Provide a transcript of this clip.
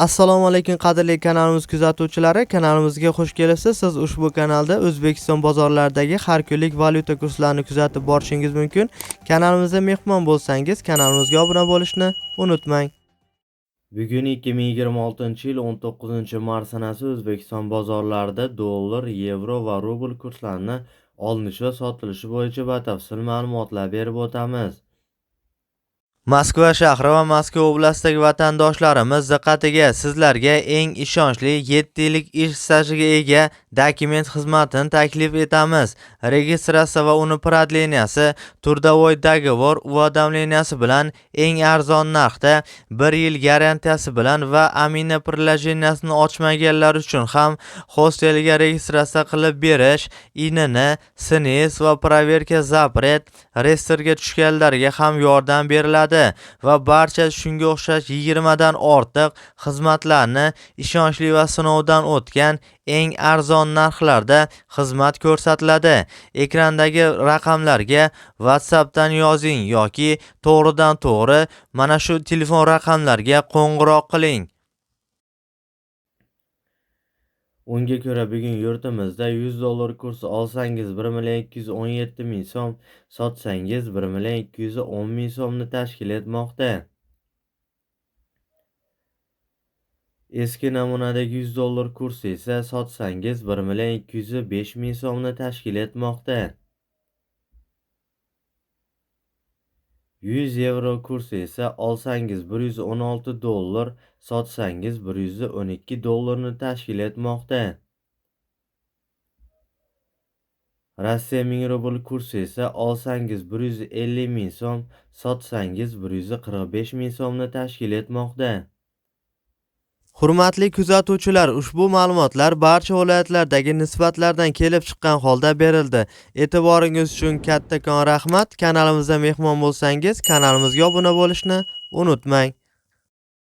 Assalomu alaykum qadrli kanalimiz kuzatuvchilari, kanalimizga xush kelibsiz. Siz ushbu kanalda O'zbekiston bozorlaridagi har kunlik valyuta kurslarini kuzatib borishingiz mumkin. Kanalimizga mehmon bo'lsangiz, kanalimizga obuna bo'lishni unutmang. Bugun 2026-yil 19-mart sanasi O'zbekiston bozorlarida dollar, yevro va rubl kurslarini olinishi va sotilishi bo'yicha batafsil ma'lumotlar berib o'tamiz. Moskva shahri va Moskva oblastidagi vatandoshlarimiz diqqatiga, sizlarga eng ishonchli 7 yillik ish stajiga ega dokument xizmatini taklif etamiz. Registratsiya va uni prodleniyasi, turdovoy dogovor уведомленияsi bilan eng arzon narxda 1 yil garantiyasi bilan va amina приложениесini ochmaganlar uchun ham hostelga registratsiya qilib berish, INN, SNIS va проверка запрет reyestrga tushganlarga ham yordam beriladi va barcha shunga o'xshash 20 dan ortiq xizmatlarni ishonchli va sinovdan o'tgan eng arzon narxlarda xizmat ko'rsatiladi. Ekrandagi raqamlarga WhatsAppdan yozing yoki to'g'ridan to'g'ri mana shu telefon raqamlarga qo'ng'iroq qiling. Unga ko'ra bugun yurtimizda 100 dollar kursi olsangiz 1.217.000 so'm, sotsangiz 1.210.000 so'mni tashkil etmoqda. Eski namunadagi 100 dollar kursi esa sotsangiz 1.205.000 so'mni tashkil etmoqda. 100 yevro kursi esa olsangiz 116 dollar, sotsangiz 112 dollarni tashkil etmoqda. Rossiya 1000 rubl kursi esa olsangiz 150.000 so'm, sotsangiz 145.000 so'mni tashkil etmoqda. Hurmatli kuzatuvchilar, ushbu ma'lumotlar barcha viloyatlardagi nisbatlardan kelib chiqqan holda berildi. E'tiboringiz uchun kattakon rahmat. Kanalimizga mehmon bo'lsangiz, kanalimizga obuna bo'lishni unutmang.